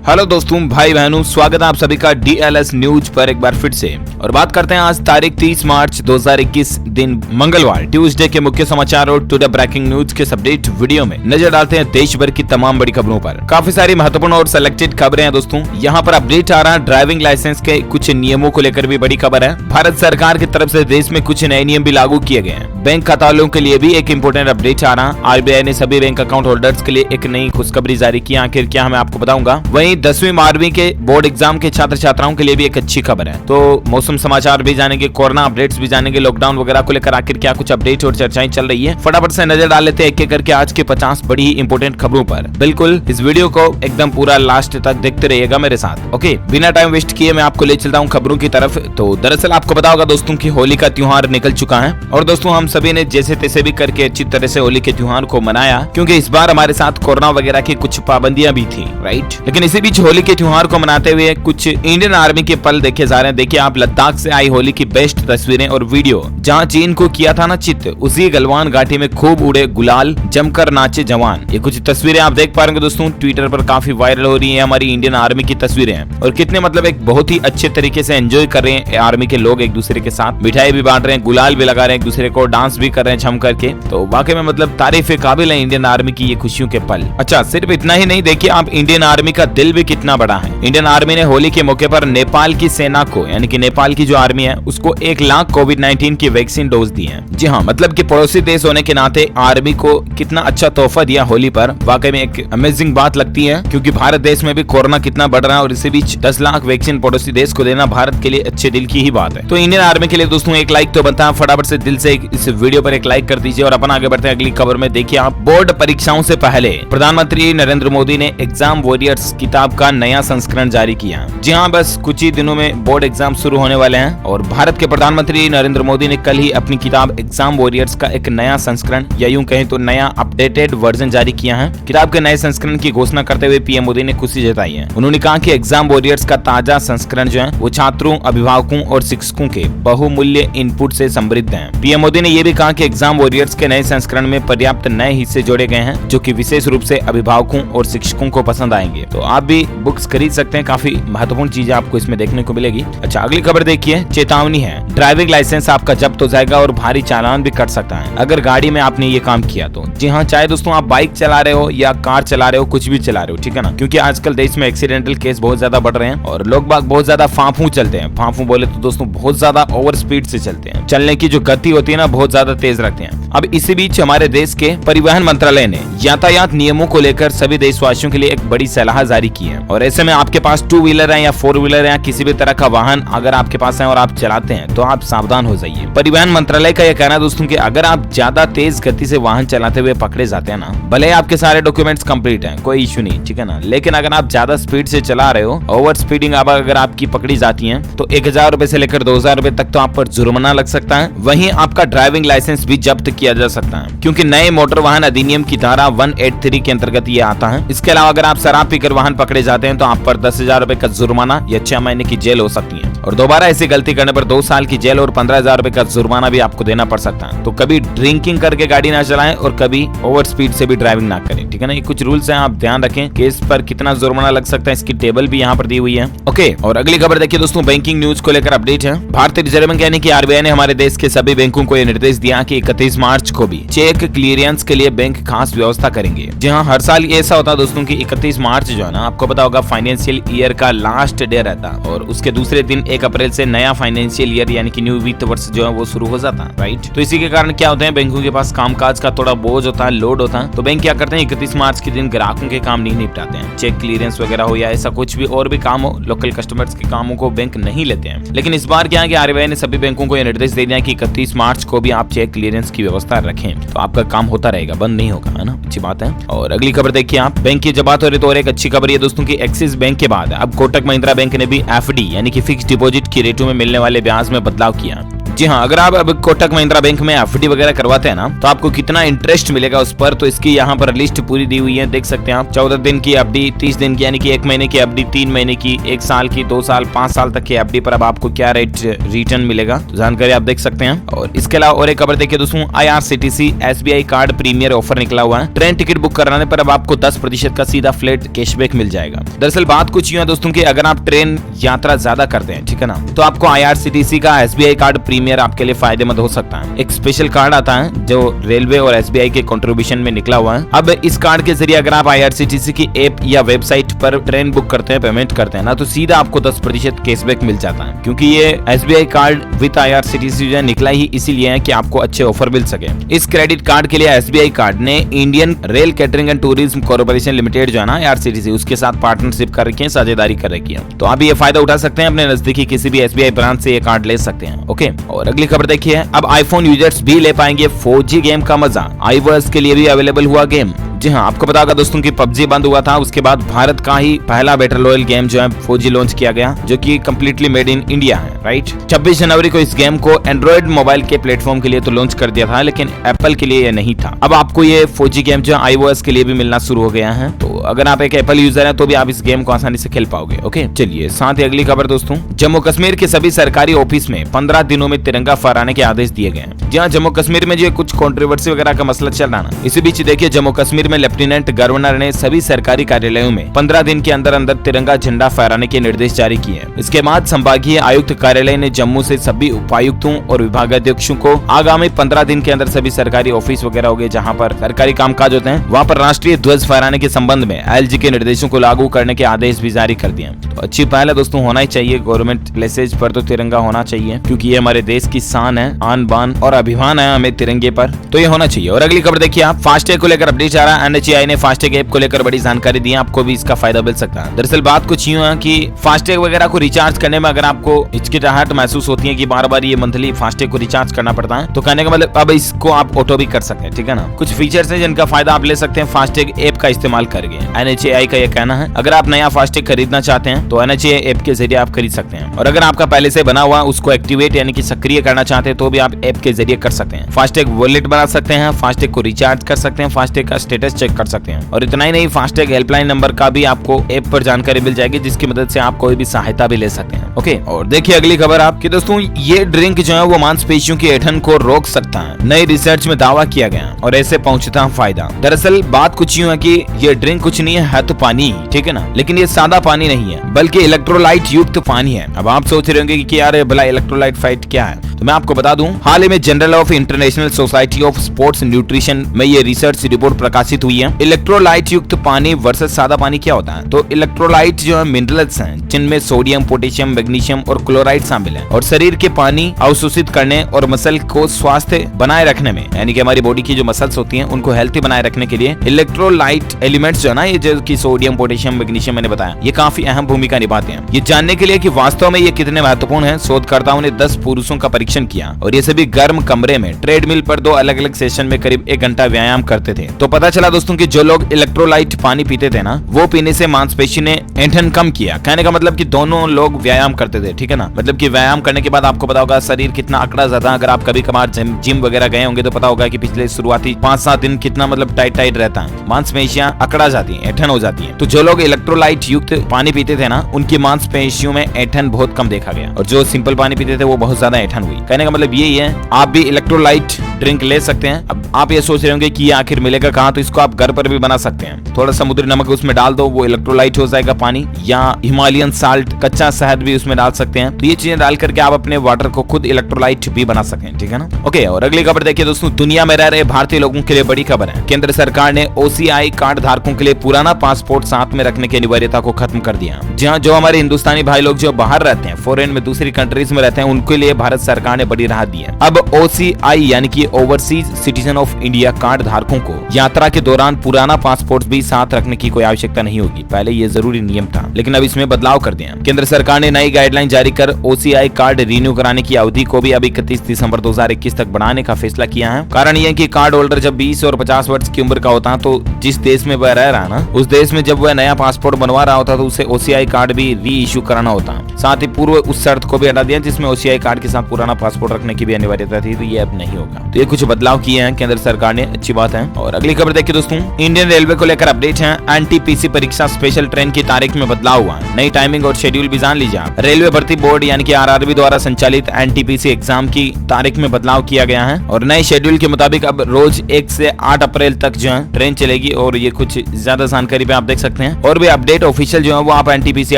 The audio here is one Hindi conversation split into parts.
हेलो दोस्तों, भाई बहनों, स्वागत है आप सभी का डीएलएस न्यूज पर एक बार फिर से। और बात करते हैं आज तारीख 30 मार्च 2021 दिन मंगलवार ट्यूसडे के मुख्य समाचार और टुडे ब्रेकिंग न्यूज के अपडेट वीडियो में नजर डालते हैं देश भर की तमाम बड़ी खबरों पर। काफी सारी महत्वपूर्ण और सिलेक्टेड खबरें हैं दोस्तों। यहाँ पर अपडेट आ रहा है ड्राइविंग लाइसेंस के कुछ नियमों को लेकर भी बड़ी खबर है। भारत सरकार की तरफ से देश में कुछ नए नियम भी लागू किए गए हैं। बैंक खातावालों के लिए भी एक इम्पोर्टेंट अपडेट आ रहा। आरबीआई ने सभी बैंक अकाउंट होल्डर्स के लिए एक नई खुशखबरी जारी की। आखिर क्या मैं आपको बताऊंगा। वहीं 10वीं 12वीं के बोर्ड एग्जाम के छात्र छात्राओं के लिए भी एक अच्छी खबर है। तो मौसम समाचार भी जानेंगे, कोरोना अपडेट्स भी जानेंगे, लॉकडाउन वगैरह को लेकर आखिर क्या कुछ अपडेट और चर्चाएं चल रही है। फटाफट से नजर डाल लेते हैं एक एक करके आज के 50 बड़ी इंपोर्टेंट खबरों पर। बिल्कुल इस वीडियो को एकदम पूरा लास्ट तक देखते रहिएगा मेरे साथ। ओके, बिना टाइम वेस्ट किए मैं आपको ले चलता हूँ खबरों की तरफ। तो दरअसल आपको पता होगा दोस्तों की होली का त्योहार निकल चुका है और दोस्तों हम सभी ने जैसे तैसे भी करके अच्छी तरह से होली के त्योहार को मनाया, क्योंकि इस बार हमारे साथ कोरोना वगैरह की कुछ पाबंदियां भी थी, राइट। लेकिन इसी बीच होली के त्योहार को मनाते हुए कुछ इंडियन आर्मी के पल देखे जा रहे हैं। देखिए आप, लद्दाख से आई होली की बेस्ट तस्वीरें और वीडियो, जहां चीन को किया था ना चित, उसी गलवान घाटी में खूब उड़े गुलाल, जमकर नाचे जवान। ये कुछ तस्वीरें आप देख पा रहे हैं दोस्तों, ट्विटर पर काफी वायरल हो रही है। हमारी इंडियन आर्मी की तस्वीरें हैं और कितने मतलब एक बहुत ही अच्छे तरीके से एंजॉय कर रहे हैं आर्मी के लोग एक दूसरे के साथ। मिठाई भी बांट रहे हैं, गुलाल भी लगा रहे हैं एक दूसरे को, डांस भी कर रहे हैं छम करके। तो वाकई में मतलब तारीफ काबिल है इंडियन आर्मी की ये खुशियों के पल। अच्छा, सिर्फ इतना ही नहीं, देखिए आप इंडियन आर्मी का दिल भी कितना बड़ा है। इंडियन आर्मी ने होली के मौके पर नेपाल की सेना को, यानी कि नेपाल की जो आर्मी है उसको 1 लाख कोविड-19 की वैक्सीन डोज दी है। जी हाँ, मतलब कि पड़ोसी देश होने के नाते आर्मी को कितना अच्छा तोहफा दिया होली पर। वाकई में एक अमेजिंग बात लगती है, क्योंकि भारत देश में भी कोरोना कितना बढ़ रहा है और इसी बीच 10 लाख वैक्सीन पड़ोसी देश को देना भारत के लिए अच्छे दिल की ही बात है। तो इंडियन आर्मी के लिए दोस्तों एक लाइक तो बनता है। फटाफट से दिल से इस वीडियो पर एक लाइक कर दीजिए और अपन आगे बढ़ते हैं अगली खबर में। देखिए आप, बोर्ड परीक्षाओं से पहले प्रधानमंत्री नरेंद्र मोदी ने एग्जाम वॉरियर्स किताब का नया संस्करण जारी किया। जी हाँ, बस कुछ ही दिनों में बोर्ड एग्जाम शुरू होने वाले हैं और भारत के प्रधानमंत्री नरेंद्र मोदी ने कल ही अपनी किताब एग्जाम वॉरियर्स का एक नया संस्करण, या यूं कहें तो नया अपडेटेड वर्जन जारी किया है। किताब के नए संस्करण की घोषणा करते हुए पीएम मोदी ने खुशी जताई है। उन्होंने कहा कि एग्जाम वॉरियर्स का ताजा संस्करण जो है वो छात्रों, अभिभावकों और शिक्षकों के बहुमूल्य इनपुट से समृद्ध है। पीएम मोदी ने यह भी कहा कि एग्जाम वॉरियर्स के नए संस्करण में पर्याप्त नए हिस्से जोड़े गए हैं जो कि विशेष रूप से अभिभावकों और शिक्षकों को पसंद आएंगे। तो आप भी बुक्स खरीद सकते हैं, काफी महत्वपूर्ण चीजें आपको इसमें देखने को मिलेगी। अच्छा, अगली खबर देखिए, चेतावनी है, ड्राइविंग लाइसेंस आपका जब्त हो जाएगा और भारी चालान भी कट सकता है अगर गाड़ी में आपने ये काम किया तो। जी हाँ, चाहे दोस्तों आप बाइक चला रहे हो या कार चला रहे हो, कुछ भी चला रहे हो, ठीक है ना, क्योंकि आजकल देश में एक्सीडेंटल केस बहुत ज्यादा बढ़ रहे हैं और लोग बाग बहुत ज्यादा फांफू चलते हैं। फांफू बोले तो दोस्तों बहुत ज्यादा ओवर स्पीड से चलते हैं, चलने की जो गति होती है ना बहुत ज्यादा तेज रखते हैं। अब इसी बीच हमारे देश के परिवहन मंत्रालय ने यातायात नियमों को लेकर सभी देशवासियों के लिए एक बड़ी सलाह जारी की है। और ऐसे में आपके पास 2 व्हीलर है या 4 व्हीलर है या किसी भी तरह का वाहन अगर आपके पास है और आप चलाते हैं तो आप सावधान हो जाइए। परिवहन मंत्रालय का यह कहना है दोस्तों कि अगर आप ज्यादा तेज गति से वाहन चलाते हुए पकड़े जाते हैं ना, भले आपके सारे डॉक्यूमेंट्स कंप्लीट हैं, कोई इशू नहीं, ठीक है ना, लेकिन अगर आप ज्यादा स्पीड से चला रहे हो, ओवर स्पीडिंग अगर आपकी पकड़ी जाती है तो 1000 रुपए से लेकर 2000 रुपए तक तो आप पर जुर्माना लग सकता है। वहीं आपका ड्राइविंग लाइसेंस भी जब्त किया जा सकता है, क्योंकि नए मोटर वाहन अधिनियम की धारा 183 के अंतर्गत ये आता है। इसके अलावा अगर आप शराब पीकर वाहन पकड़े जाते हैं तो आप पर 10,000 रुपए का जुर्माना या 6 महीने की जेल हो सकती है और दोबारा ऐसी गलती करने पर 2 साल की जेल और 15,000 रुपए का जुर्माना भी आपको देना पड़ सकता है। तो कभी ड्रिंकिंग करके गाड़ी ना चलाएं और कभी ओवर स्पीड से भी ड्राइविंग ना करें, ठीक है ना। ये कुछ रूल्स हैं, आप ध्यान रखें। केस पर कितना जुर्माना लग सकता है इसकी टेबल भी यहाँ पर दी हुई है। ओके, और अगली खबर देखिए दोस्तों, बैंकिंग न्यूज को लेकर अपडेट है। भारतीय रिजर्व बैंक यानी कि आरबीआई ने हमारे देश के सभी बैंकों को यह निर्देश दिया कि 31 मार्च को भी चेक क्लियरेंस के लिए बैंक खास व्यवस्था करेंगे। जी हाँ, हर साल ऐसा होता है दोस्तों की 31 मार्च जो है ना, आपको पता होगा फाइनेंशियल ईयर का लास्ट डे रहता और उसके दूसरे दिन 1 अप्रैल से नया फाइनेंशियल ईयर यानी कि न्यू वित्त वर्ष जो है वो शुरू हो जाता है, राइट। तो इसी के कारण क्या होता है, बैंकों के पास कामकाज का थोड़ा बोझ होता है, लोड होता है, तो बैंक क्या करते हैं 31 मार्च के दिन ग्राहकों के काम नहीं निपटाते हैं। चेक क्लियरेंस वगैरह हो या ऐसा कुछ भी और भी काम हो, लोकल कस्टमर्स के कामों को बैंक नहीं लेते हैं। लेकिन इस बार क्या है कि आरबीआई ने सभी बैंकों को यह निर्देश दे दिया कि 31 मार्च को भी आप चेक क्लियरेंस की व्यवस्था रखें, तो आपका काम होता रहेगा, बंद नहीं होगा, है ना, अच्छी बात है। और अगली खबर देखिए आप, बैंक की जब बात हो रही तो और एक अच्छी खबर ये दोस्तों की एक्सिस बैंक के बाद अब कोटक महिंद्रा बैंक ने भी एफडी यानी कि फिक्स डिपॉजिट की रेटों में मिलने वाले ब्याज में बदलाव किया। जी हाँ, अगर आप अब कोटक महिंद्रा बैंक में एफडी वगैरह करवाते हैं ना, तो आपको कितना इंटरेस्ट मिलेगा उस पर, तो इसकी यहाँ पर लिस्ट पूरी दी हुई है, देख सकते हैं आप। 14 दिन की एफडी, 30 दिन की यानी कि 1 महीने की एफडी, 3 महीने की, 1 साल की, 2 साल, 5 साल तक की एफडी पर अब आपको क्या रेट रिटर्न मिलेगा, तो जानकारी आप देख सकते हैं। और इसके अलावा और एक खबर देखिए दोस्तों, IRCTC SBI card premier offer निकला हुआ है। ट्रेन टिकट बुक कराने पर अब आपको 10% का सीधा फ्लैट कैशबैक मिल जाएगा। दरअसल बात कुछ यूं है दोस्तों कि अगर आप ट्रेन यात्रा ज्यादा करते हैं, ठीक है ना, तो आपको IRCTC का SBI कार्ड प्रीमियर आपके लिए फायदेमंद हो सकता है। एक स्पेशल कार्ड आता है जो रेलवे और SBI के कंट्रीब्यूशन में निकला हुआ है। अब इस कार्ड के जरिए अगर आप IRCTC की ऐप या वेबसाइट पर ट्रेन बुक करते हैं, पेमेंट करते हैं ना, तो सीधा आपको 10% कैशबैक मिल जाता है। क्योंकि ये SBI कार्ड विद IRCTC जो निकला ही इसीलिए है कि आपको अच्छे ऑफर मिल सके। इस क्रेडिट कार्ड के लिए SBI कार्ड ने Indian rail catering and tourism corporation limited जो है ना, IRCTC, उसके साथ पार्टनरशिप कर रखी है, साझेदारी कर रखी है। तो आप ये फायदा उठा सकते हैं, अपने नजदीकी किसी भी SBI ब्रांच से ये कार्ड ले सकते हैं। ओके, और अगली खबर देखिए, अब आईफोन यूजर्स भी ले पाएंगे 4G गेम का मजा। iOS के लिए भी अवेलेबल हुआ गेम। जी हाँ, आपको पता होगा दोस्तों कि PUBG बंद हुआ था, उसके बाद भारत का ही पहला बैटल रॉयल गेम जो है 4G लॉन्च किया गया, जो कि कंप्लीटली मेड इन इंडिया है, राइट। 26 जनवरी को इस गेम को एंड्रॉइड मोबाइल के प्लेटफॉर्म के लिए तो लॉन्च कर दिया था, लेकिन एप्पल के लिए ये नहीं था। अब आपको ये 4G गेम जो है iOS के लिए भी मिलना शुरू हो गया है, तो अगर आप एक एप्पल यूजर हैं तो भी आप इस गेम को आसानी से खेल पाओगे। ओके, चलिए साथ ही अगली खबर दोस्तों, जम्मू कश्मीर के सभी सरकारी ऑफिस में 15 दिनों में तिरंगा फहराने के आदेश दिए गए। जी हाँ, जम्मू कश्मीर में जो कुछ कंट्रोवर्सी वगैरह का मसला चल रहा है ना, इसी बीच देखिए जम्मू कश्मीर में लेफ्टिनेंट गवर्नर ने सभी सरकारी कार्यालयों में 15 दिन के अंदर अंदर तिरंगा झंडा फहराने के निर्देश जारी किए। इसके बाद संभागीय आयुक्त कार्यालय ने जम्मू से सभी उपायुक्तों और विभागाध्यक्षों को आगामी 15 दिन के अंदर सभी सरकारी ऑफिस वगैरह हो गए जहां पर सरकारी कामकाज होते हैं, वहां पर राष्ट्रीय ध्वज फहराने के संबंध में LG के निर्देशों को लागू करने के आदेश भी जारी कर दिए। तो अच्छी पहल है दोस्तों, होना ही चाहिए। गवर्नमेंट प्लेसेज पर तो तिरंगा होना चाहिए, क्योंकि ये हमारे देश की शान है, आन बान और अभिमान है हमें तिरंगे पर, तो ये होना चाहिए। और अगली खबर देखिए आप, फास्टैग को लेकर अपडेट आ रहा है। NHAI ने फास्टैग ऐप को लेकर बड़ी जानकारी दी है, आपको भी इसका फायदा मिल सकता है। दरअसल बात कुछ यूं है कि फास्टैग वगैरह को रिचार्ज करने में अगर आपको हिचकिचाहट महसूस होती है कि बार बार ये मंथली फास्टैग को रिचार्ज करना पड़ता है, तो कहने का मतलब अब इसको आप ऑटो भी कर सकते हैं, ठीक है ना। कुछ फीचर्स हैं जिनका फायदा आप ले सकते हैं फास्टैग ऐप का इस्तेमाल करके। NHAI का ये कहना है, अगर आप नया फास्टैग खरीदना चाहते हैं तो NHAI ऐप के जरिए आप खरीद सकते हैं, और अगर आपका पहले से बना हुआ उसको एक्टिवेट यानी कि सक्रिय करना चाहते हैं तो भी आप ऐप के जरिए कर सकते हैं। फास्टैग वॉलेट बना सकते हैं, फास्टैग को रिचार्ज कर सकते हैं, फास्टैग का स्टेटस चेक कर सकते हैं, और इतना ही नहीं, फास्टैग हेल्पलाइन नंबर का भी आपको ऐप पर जानकारी मिल जाएगी, जिसकी मदद से आप कोई भी सहायता भी ले सकते हैं। ओके, और देखिए अगली खबर आपकी दोस्तों, ये ड्रिंक जो है वो मांसपेशियों की ऐंठन को रोक सकता है, नई रिसर्च में दावा किया गया, और ऐसे पहुंचता है फायदा। दरअसल बात कुछ यूं है कि ये ड्रिंक कुछ नहीं है तो पानी, ठीक है ना, लेकिन ये सादा पानी नहीं है बल्कि इलेक्ट्रोलाइट युक्त पानी है। अब आप सोच रहे होंगे कि यार भला इलेक्ट्रोलाइट फाइट क्या है, तो मैं आपको बता दूं, हाल ही में journal of international society of sports nutrition में ये रिसर्च रिपोर्ट प्रकाशित हुई है। इलेक्ट्रोलाइट युक्त पानी वर्सेस सादा पानी क्या होता है, तो इलेक्ट्रोलाइट जो है मिनरल्स हैं जिनमें सोडियम, पोटेशियम, मैग्नीशियम और क्लोराइड शामिल है, और शरीर के पानी अवशोषित करने और मसल को स्वास्थ्य बनाए रखने में, यानी कि हमारी बॉडी की जो मसल्स होती हैं उनको हेल्थी बनाए रखने के लिए इलेक्ट्रोलाइट एलिमेंट्स जो है ना, ये जो कि सोडियम, पोटेशियम, मैग्नीशियम मैंने बताया, ये काफी अहम भूमिका निभाते हैं। ये जानने के लिए कि वास्तव में ये कितने महत्वपूर्ण हैं, शोधकर्ताओं ने 10 पुरुषों का परीक्षण किया, और ये सभी गर्म कमरे में ट्रेडमिल पर 2 अलग अलग सेशन में करीब 1 घंटा व्यायाम करते थे। तो पता चला दोस्तों कि जो लोग इलेक्ट्रोलाइट पानी पीते थे ना, वो पीने से मांसपेशी ने ऐंठन कम किया। कहने का मतलब कि दोनों लोग व्यायाम करते थे, ठीक है ना, मतलब कि व्यायाम करने के बाद आपको पता होगा शरीर कितना अकड़ा जाता है। अगर आप कभी कभार जिम वगैरह गए होंगे तो पता होगा कि पिछले शुरुआती 5-7 दिन कितना मतलब टाइट रहता है, मांसपेशियां अकड़ा जाती है, ऐंठन हो जाती है। तो जो लोग इलेक्ट्रोलाइट युक्त पानी पीते थे ना, उनकी मांसपेशियों में ऐंठन बहुत कम देखा गया, और जो सिंपल पानी पीते थे वो बहुत ज्यादा ऐंठन हुई। कहने का मतलब यही है, आप भी इलेक्ट्रोलाइट ड्रिंक ले सकते हैं। अब आप ये सोच रहे होंगे कि ये आखिर मिलेगा कहाँ, तो इसको आप घर पर भी बना सकते हैं। थोड़ा समुद्री नमक उसमें डाल दो, वो इलेक्ट्रोलाइट हो जाएगा पानी, या हिमालयन साल्ट, कच्चा शहद भी उसमें डाल सकते हैं। तो ये चीजें डाल करके आप अपने वाटर को खुद इलेक्ट्रोलाइट भी बना सकते हैं, ठीक है ना। ओके, और अगली खबर देखिए दोस्तों, दुनिया में रह रहे भारतीय लोगों के लिए बड़ी खबर है। केंद्र सरकार ने OCI कार्ड धारकों के लिए पुराना पासपोर्ट साथ में रखने की अनिवार्यता को खत्म कर दिया। जहाँ जो हमारे हिंदुस्तानी भाई लोग जो बाहर रहते हैं, फॉरेन में, दूसरी कंट्रीज में रहते हैं, उनके लिए भारत सरकार ने बड़ी राहत दी है। अब OCI यानी कि overseas citizen of India card धारकों को यात्रा के दौरान पुराना पासपोर्ट भी साथ रखने की कोई आवश्यकता नहीं होगी। पहले ये जरूरी नियम था, लेकिन अब इसमें बदलाव कर दिया। केंद्र सरकार ने नई गाइडलाइन जारी कर OCI कार्ड रिन्यू कराने की अवधि को भी अब 31 दिसंबर 2021 तक बढ़ाने का फैसला किया है। कारण यह कि कार्ड होल्डर जब 20 और 50 वर्ष की उम्र का होता है, तो जिस देश में वह रह रहा है ना, उस देश में जब वह नया पासपोर्ट बनवा रहा होता तो उसे OCI कार्ड भी री इश्यू कराना होता है। साथ ही पूर्व उस शर्त को भी हटा दिया जिसमें OCI कार्ड के साथ पुराना पासपोर्ट रखने की भी अनिवार्यता थी, तो ये अब नहीं होगा। तो ये कुछ बदलाव किए हैं केंद्र सरकार ने, अच्छी बात है। और अगली खबर देखिए दोस्तों, इंडियन रेलवे को लेकर अपडेट है। NTPC परीक्षा स्पेशल ट्रेन की तारीख में बदलाव हुआ, नई टाइमिंग और शेड्यूल भी जान लीजिए। रेलवे भर्ती बोर्ड यानी कि RRB द्वारा संचालित NTPC एग्जाम की तारीख में बदलाव किया गया है और नए शेड्यूल के मुताबिक अब रोज 1 से 8 अप्रैल तक जो है ट्रेन चलेगी। और ये कुछ ज्यादा जानकारी पे आप देख सकते हैं और भी अपडेट ऑफिशियल जो है वो आप NTPC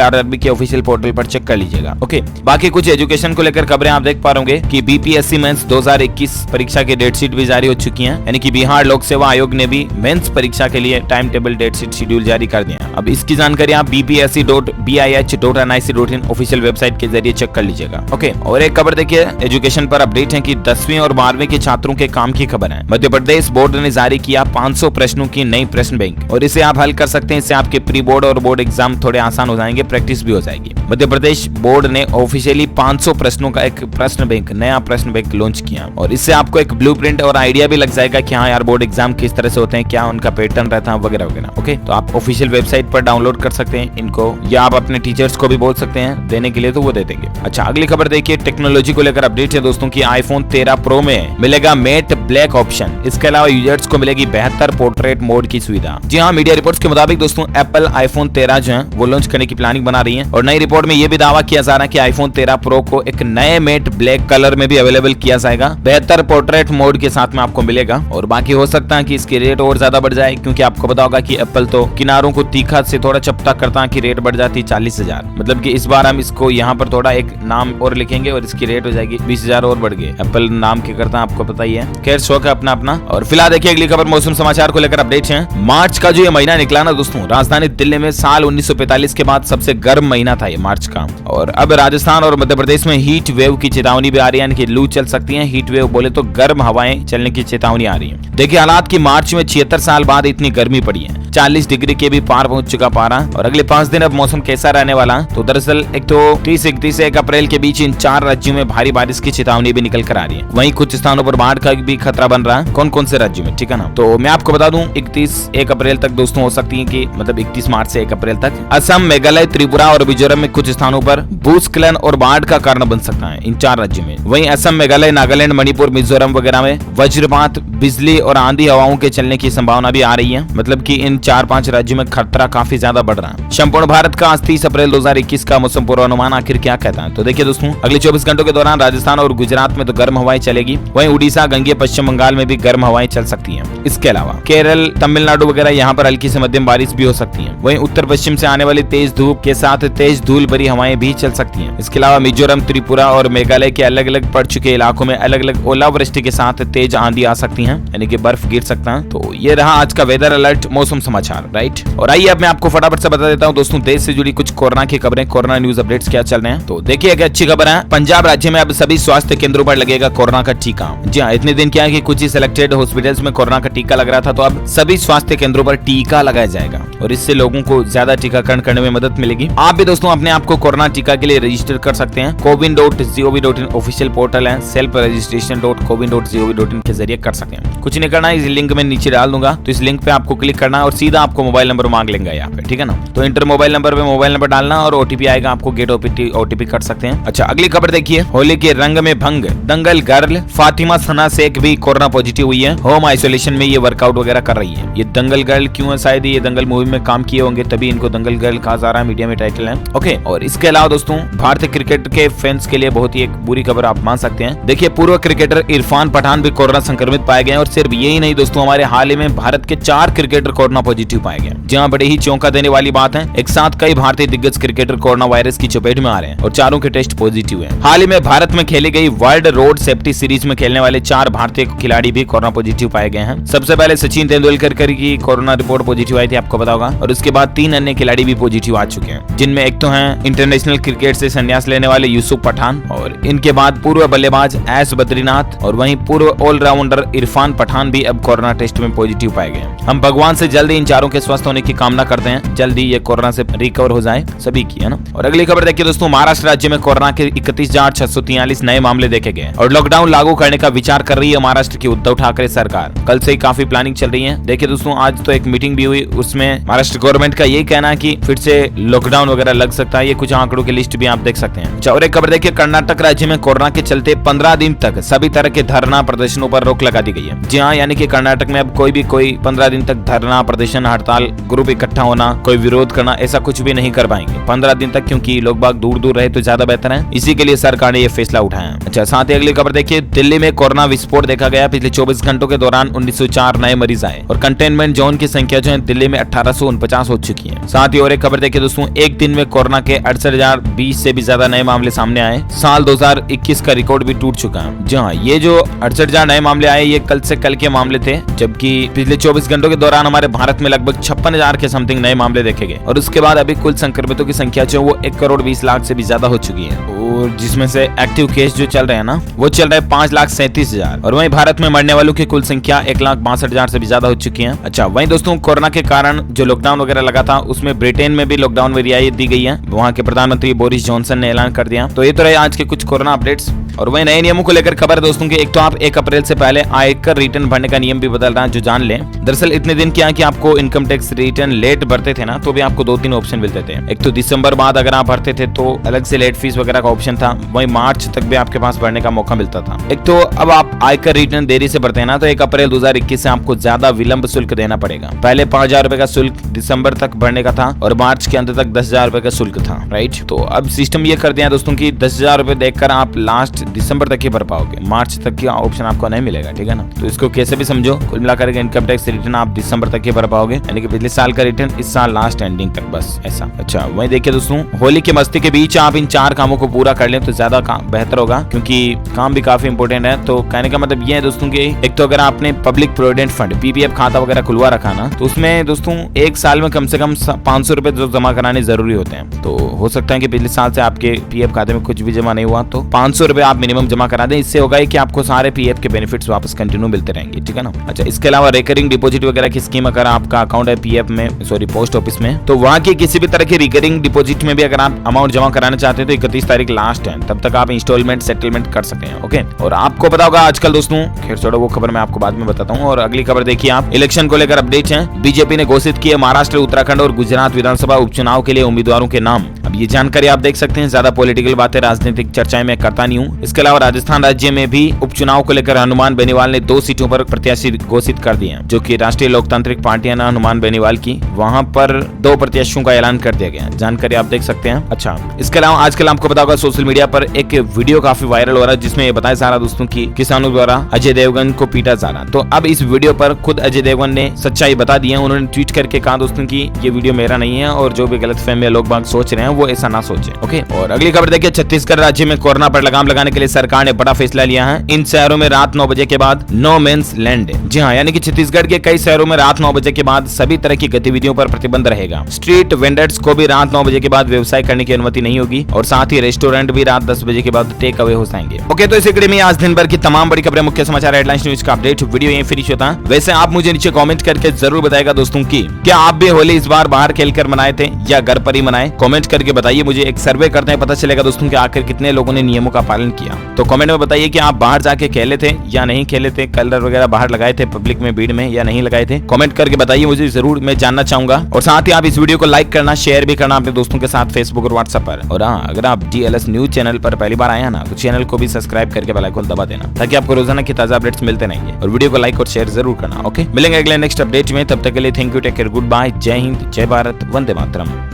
RRB के ऑफिशियल पोर्टल पर चेक कर लीजिएगा। ओके, बाकी कुछ एजुकेशन को लेकर खबरें आप देख पा रहे कि BPSC मेंस 2021 परीक्षा की डेट शीट भी जारी हो चुकी है, यानी कि बिहार लोक सेवा आयोग ने भी मेंस परीक्षा के लिए time table date sheet schedule जारी कर दिया। अब इसकी जानकारी आप bpsc.bih.nic.in ऑफिशियल वेबसाइट के जरिए चेक कर लीजिएगा। ओके, और एक खबर देखिए एजुकेशन पर अपडेट है कि 10वीं और 12वीं के छात्रों के काम की खबर है। मध्य प्रदेश बोर्ड ने जारी किया 500 प्रश्नों की नई प्रश्न बैंक और इसे आप हल कर सकते हैं। इससे आपके प्री बोर्ड और बोर्ड एग्जाम थोड़े आसान हो जाएंगे, प्रैक्टिस भी हो जाएगी। मध्य प्रदेश बोर्ड ने ऑफिशियली 500 प्रश्नों का एक प्रश्न बैंक, नया प्रश्न बैंक लॉन्च किया और इससे आपको एक ब्लूप्रिंट और आइडिया भी लग जाएगा कि हाँ यार बोर्ड एग्जाम किस तरह से होते हैं, क्या उनका पैटर्न रहता है वगैरह वगैरह। ओके, तो आप ऑफिशियल वेबसाइट पर डाउनलोड कर सकते हैं इनको, या आप अपने टीचर्स को भी बोल सकते हैं देने के लिए, तो वो दे देंगे। अच्छा, अगली खबर देखिए टेक्नोलॉजी को लेकर अपडेट है दोस्तों की iPhone 13 Pro में मिलेगा मैट ब्लैक ऑप्शन। इसके अलावा यूजर्स को मिलेगी बेहतर पोर्ट्रेट मोड की सुविधा। जी हाँ, मीडिया रिपोर्ट्स के मुताबिक दोस्तों एप्पल iPhone 13 जो है वो लॉन्च करने की प्लानिंग बना रही है और नई रिपोर्ट में ये भी दावा किया जा रहा है कि iPhone 13 Pro को एक नए मैट ब्लैक कलर में भी अवेलेबल किया जाएगा, बेहतर पोर्ट्रेट मोड के साथ में आपको मिलेगा। और बाकी हो सकता है कि इसकी रेट और ज्यादा बढ़ जाए, क्योंकि आपको पता होगा कि एप्पल तो किनारों को तीखा से थोड़ा चपटा करता है कि रेट बढ़ जाती है 40,000। मतलब कि इस बार हम इसको यहाँ पर थोड़ा एक नाम और लिखेंगे और इसकी रेट हो जाएगी 20,000 और बढ़ गए। एप्पल नाम के करता है आपको पता ही है, खैर शौक है अपना अपना। और फिलहाल देखिए अगली खबर मौसम समाचार को लेकर अपडेट है। मार्च का जो ये महीना निकला ना दोस्तों, राजधानी दिल्ली में साल 1945 के बाद सबसे गर्म महीना था ये मार्च का। और अब राजस्थान और मध्य प्रदेश में हीट वेव की चेतावनी भी आ रही है, यानी कि लू चल सकती है। हीट वेव बोले तो गर्म हवाएं चलने की चेतावनी आ रही है। देखिए हालात की मार्च में 76 साल बाद इतनी गर्मी पड़ी है, 40 डिग्री के भी पार पहुंच चुका पारा। और अगले 5 दिन अब मौसम कैसा रहने वाला, तो दरअसल एक तो 30 से 1 अप्रैल के बीच इन 4 राज्यों में भारी बारिश की चेतावनी भी निकल कर आ रही है। वहीं कुछ स्थानों पर बाढ़ का भी खतरा बन रहा है। कौन कौन से राज्यों में, ठीक है ना, तो मैं आपको बता दूं 1 अप्रैल तक दोस्तों हो सकती है कि मतलब 31 मार्च से 1 अप्रैल तक असम, मेघालय, त्रिपुरा और मिजोरम में कुछ स्थानों पर भूस्खलन और बाढ़ का कारण बन सकता है इन 4 राज्यों में। वहीं असम, मेघालय, नागालैंड, मणिपुर, मिजोरम वगैरह में वज्रपात, बिजली और आंधी हवाओं के चलने की संभावना भी आ रही है। मतलब कि इन 4-5 राज्यों में खतरा काफी ज्यादा बढ़ रहा है। संपूर्ण भारत का आज 30 अप्रैल 2021 का मौसम पूर्वानुमान आखिर क्या कहता है, तो देखिए दोस्तों अगले 24 घंटों के दौरान राजस्थान और गुजरात में तो गर्म हवाएं चलेगी, वहीं उड़ीसा, गंगे, पश्चिम बंगाल में भी गर्म हवाएं चल सकती हैं। इसके अलावा केरल, तमिलनाडु वगैरह यहाँ पर हल्की से मध्यम बारिश भी हो सकती है। वहीं उत्तर पश्चिम से आने वाली तेज धूप के साथ तेज धूल भरी हवाएं भी चल सकती हैं। इसके अलावा मिजोरम, त्रिपुरा और मेघालय के अलग अलग पड़ चुके इलाकों में अलग अलग ओलावृष्टि के साथ तेज आंधी आ सकती है, यानी कि बर्फ गिर सकता है। तो ये रहा आज का वेदर अलर्ट मौसम समाचार, राइट। और आइए अब मैं आपको फटाफट से बता देता हूँ दोस्तों देश से जुड़ी कुछ कोरोना की खबरें, कोरोना न्यूज अपडेट्स क्या चल रहे हैं। तो देखिए एक अच्छी खबर है, पंजाब राज्य में अब सभी स्वास्थ्य केंद्रों पर लगेगा कोरोना का टीका। जी हाँ, इतने दिन क्या है कि कुछ ही सिलेक्टेड हॉस्पिटल्स में कोरोना का टीका लग रहा था, तो अब सभी स्वास्थ्य केंद्रों पर टीका लगाया जाएगा और इससे लोगों को ज्यादा टीकाकरण करने में मदद मिलेगी। आप भी दोस्तों अपने आप को कोरोना टीका के लिए रजिस्टर कर सकते हैं। cowin.gov.in ऑफिशियल पोर्टल है, सेल्फ registration.cowin.gov.in के जरिए कर सकते हैं। कुछ नहीं करना है, इस लिंक में नीचे डाल दूंगा, तो इस लिंक पे आपको क्लिक करना है और सीधा आपको मोबाइल नंबर मांग लेंगे यहाँ पे, ठीक है ना। तो इंटर मोबाइल नंबर पे मोबाइल नंबर डालना और ओटीपी आएगा, आपको गेट ओटीपी कर सकते हैं। अच्छा, अगली खबर देखिए, होली के रंग में भंग, दंगल गर्ल फातिमा सना शेख भी कोरोना पॉजिटिव हुई है। होम आइसोलेशन में ये वर्कआउट वगैरह कर रही है। ये दंगल गर्ल क्यों है, शायद ये दंगल मूवी में काम किए होंगे तभी इनको दंगल गर्ल कहा जा रहा है, मीडिया में टाइटल है। ओके, और इसके अलावा दोस्तों भारतीय क्रिकेट के फैंस के लिए बहुत ही एक बुरी खबर आप मान सकते हैं। देखिए पूर्व क्रिकेटर इरफान पठान भी कोरोना संक्रमित पाए गए और सिर्फ यही नहीं दोस्तों, हमारे हाल ही में भारत के 4 क्रिकेटर कोरोना पॉजिटिव पाए गए। जहां बड़े ही चौंका देने वाली बात है, एक साथ कई भारतीय दिग्गज क्रिकेटर कोरोना वायरस की चपेट में आ रहे हैं और चारों के टेस्ट पॉजिटिव हैं। हाल ही में भारत में खेली गई वर्ल्ड रोड सेफ्टी सीरीज में खेलने वाले 4 भारतीय खिलाड़ी भी कोरोना पॉजिटिव पाए गए हैं। सबसे पहले सचिन तेंदुलकर की कोरोना रिपोर्ट पॉजिटिव आई थी, आपको पता होगा, और उसके बाद 3 अन्य खिलाड़ी भी पॉजिटिव आ चुके हैं, जिनमें एक तो हैं इंटरनेशनल क्रिकेट से संन्यास लेने वाले यूसुफ पठान, और इनके बाद पूर्व बल्लेबाज एस बद्रीनाथ, और वहीं पूर्व ऑलराउंडर इरफान पठान भी अब कोरोना टेस्ट में पॉजिटिव पाए गए। हम भगवान से जल्दी इन चारों के स्वस्थ होने की कामना करते हैं, जल्दी ये कोरोना से रिकवर हो जाए सभी की, है ना। और अगली खबर देखिए दोस्तों, महाराष्ट्र राज्य में कोरोना के 31,643 नए मामले देखे गए और लॉकडाउन लागू करने का विचार कर रही है महाराष्ट्र की उद्धव ठाकरे सरकार। कल से ही काफी प्लानिंग चल रही है। देखिए दोस्तों आज तो एक मीटिंग भी हुई, उसमें महाराष्ट्र गवर्नमेंट का यही कहना है कि फिर से लॉकडाउन वगैरह लग सकता है। ये कुछ आंकड़ों आंकड़ों की लिस्ट भी आप देख सकते हैं। अच्छा, और एक खबर देखिए, कर्नाटक राज्य में कोरोना के चलते 15 दिन तक सभी तरह के धरना प्रदर्शनों पर रोक लगा दी गई है। जी हाँ, यानी कि कर्नाटक में अब कोई 15 दिन तक धरना प्रदर्शन, हड़ताल, ग्रुप इकट्ठा होना, कोई विरोध करना, ऐसा कुछ भी नहीं कर पाएंगे 15 दिन तक, क्योंकि लोग बाग दूर दूर रहे तो ज्यादा बेहतर है। इसी के लिए सरकार ने यह फैसला उठाया है। अच्छा, साथ ही अगली खबर देखिए, दिल्ली में कोरोना विस्फोट देखा गया। पिछले 24 घंटों के दौरान 1904 नए मरीज आए और कंटेनमेंट जोन की संख्या जो है दिल्ली में 1849 हो चुकी है। साथ ही और एक खबर देखिए दोस्तों, एक दिन में कोरोना के 68,020 से भी ज्यादा नए मामले सामने आए। साल 2021 का रिकॉर्ड भी टूट चुका है। जी हाँ, ये जो 68,000 नए मामले आए, ये कल से कल के मामले थे, जबकि पिछले 24 घंटों के दौरान हमारे भारत में लगभग 56,000 के समथिंग नए मामले देखे गए। और उसके बाद अभी कुल संक्रमितों की संख्या जो वो 1,20,00,000 से भी ज्यादा हो चुकी है, और जिसमें से एक्टिव केस जो चल रहे हैं ना, वो चल रहे हैं 5,37,000। और वहीं भारत में मरने वालों की कुल संख्या 1,62,000 से भी ज्यादा हो चुकी है। अच्छा, वहीं दोस्तों कोरोना के कारण जो लॉकडाउन वगैरह लगा था, उसमें ब्रिटेन में भी लॉकडाउन में रियायत दी गई है। वहां के प्रधानमंत्री बोरिस जॉनसन ने ऐलान कर दिया। तो ये तो रहे आज के कुछ कोरोना अपडेट्स। और वही नए नियमों को लेकर खबर है दोस्तों की, एक तो आप 1 अप्रैल से पहले आयकर रिटर्न भरने का नियम भी बदल रहा है, जो जान लें। दरअसल इतने दिन क्या है कि आपको इनकम टैक्स रिटर्न लेट भरते थे ना, तो भी आपको 2-3 ऑप्शन मिलते थे। एक तो दिसंबर बाद अगर आप भरते थे तो अलग से लेट फीस वगैरह का ऑप्शन था। वही मार्च तक भी आपके पास भरने का मौका मिलता था। एक तो अब आप आयकर रिटर्न देरी से भरते हैं ना, तो 1 अप्रैल 2021 से आपको ज्यादा विलंब शुल्क देना पड़ेगा। पहले 5,000 रुपए का शुल्क दिसंबर तक भरने का था और मार्च के अंत तक 10,000 रुपए का शुल्क था, राइट। तो अब सिस्टम ये कर दिया दोस्तों की 10,000 रुपए देखकर आप लास्ट दिसंबर तक ही भर पाओगे, मार्च तक की ऑप्शन आपको नहीं मिलेगा, ठीक है ना। तो इसको कैसे भी समझो, कुल मिलाकर इनकम टैक्स रिटर्न आप दिसंबर तक ही भर पाओगे, यानी कि पिछले साल का रिटर्न इस साल लास्ट एंडिंग तक, बस ऐसा। अच्छा, वही देखिए दोस्तों, होली की मस्ती के बीच आप इन 4 कामों को पूरा कर लें तो ज्यादा बेहतर होगा, क्योंकि काम भी काफी इंपोर्टेंट है। तो कहने का मतलब ये है दोस्तों की, एक तो अगर आपने पब्लिक प्रोविडेंट फंड PPF खाता वगैरह खुलवा रखा ना, तो उसमें दोस्तों 1 साल में कम से कम 500 रुपए जमा कराने जरूरी होते हैं। तो हो सकता है कि पिछले साल से आपके PF खाते में कुछ भी जमा नहीं हुआ, तो 500 रुपए आप मिनिमम जमा करा दें। इससे होगा कि आपको सारे PF के बेनिफिट्स वापस कंटिन्यू मिलते रहेंगे, ठीक है ना। अच्छा, इसके अलावा रिकरिंग डिपॉजिट वगैरह की स्कीम अगर आपका अकाउंट है PF में, सॉरी पोस्ट ऑफिस में, तो वहां की किसी भी तरह की रिकरिंग डिपॉजिट में भी अगर आप अमाउंट जमा कराना चाहते हैं तो 31 तारीख लास्ट है, तब तक आप इंस्टॉलमेंट सेटलमेंट कर सके, ओके। और आपको पता होगा आजकल दोस्तों, खैर छोड़ो वो खबर मैं आपको बाद में बताता हूँ। और अगली खबर देखिए आप, इलेक्शन को लेकर अपडेट है। बीजेपी ने घोषित किए महाराष्ट्र, उत्तराखंड और गुजरात विधानसभा उपचुनाव के लिए उम्मीदवारों के नाम। अब ये जानकारी आप देख सकते हैं, ज्यादा पॉलिटिकल बातें राजनीतिक चर्चाएं मैं करता नहीं हूँ। इसके अलावा राजस्थान राज्य में भी उपचुनाव को लेकर हनुमान बेनीवाल ने 2 सीटों पर प्रत्याशी घोषित कर दिए हैं, जो कि राष्ट्रीय लोकतांत्रिक पार्टी है ना हनुमान बेनीवाल की, वहां पर 2 प्रत्याशियों का ऐलान कर दिया गया। जानकारी आप देख सकते हैं। अच्छा, इसके अलावा आजकल आपको पता होगा सोशल मीडिया पर एक वीडियो काफी वायरल हो रहा है, जिसमें ये बताया जा रहा दोस्तों की किसानों द्वारा अजय देवगन को पीटा जा रहा। तो अब इस वीडियो पर खुद अजय देवगन ने सच्चाई बता दी है। उन्होंने ट्वीट करके कहा दोस्तों की ये वीडियो मेरा नहीं है, और जो भी गलतफहमी लोग बाग सोच रहे हैं वो ऐसा ना सोचे, ओके। और अगली खबर देखिए, छत्तीसगढ़ राज्य में कोरोना पर लगाम लगाने के लिए सरकार ने बड़ा फैसला लिया है। इन शहरों में रात 9 बजे के बाद नो मेंस लैंड। जी हाँ, यानी कि छत्तीसगढ़ के कई शहरों में रात 9 बजे के बाद सभी तरह की गतिविधियों पर प्रतिबंध रहेगा। स्ट्रीट वेंडर्स को भी रात 9 बजे के बाद व्यवसाय करने की अनुमति नहीं होगी, और साथ ही रेस्टोरेंट भी रात 10 बजे के बाद टेक अवे हो जाएंगे, ओके। तो इसी कड़ी में आज दिन भर की तमाम बड़ी खबरें, मुख्य समाचार, हेडलाइंस, न्यूज का अपडेट वीडियो यहीं फिनिश होता है। वैसे आप मुझे नीचे कमेंट करके जरूर बताएगा दोस्तों की क्या आप भी होली इस बार बाहर खेलकर मनाए थे या घर पर ही मनाए। कमेंट करके बताइए मुझे, एक सर्वे करते हैं, पता चलेगा दोस्तों कि आखिर कितने लोगों ने नियमों का पालन किया। तो कमेंट में बताइए कि आप बाहर जाके खेले थे या नहीं खेले थे, कलर वगैरह बाहर लगाए थे पब्लिक में, भीड़ में, या नहीं लगाए थे। कमेंट करके बताइए मुझे, जरूर मैं जानना चाहूंगा। और साथ ही आप इस वीडियो को लाइक करना, शेयर भी करना अपने दोस्तों के साथ फेसबुक और व्हाट्सएप पर। और हाँ, अगर आप DLS न्यूज चैनल पर पहली बार आए हैं ना, तो चैनल को भी सब्सक्राइब करके बेल आइकन दबा देना, ताकि आपको रोजाना की ताजा अपडेट्स मिलते रहेंगे। और वीडियो को लाइक और शेयर जरूर करना, ओके। मिलेंगे अगले नेक्स्ट अपडेट में, तब तक के लिए thank you, take care, good bye, जय हिंद, जय भारत, वंदे मातरम।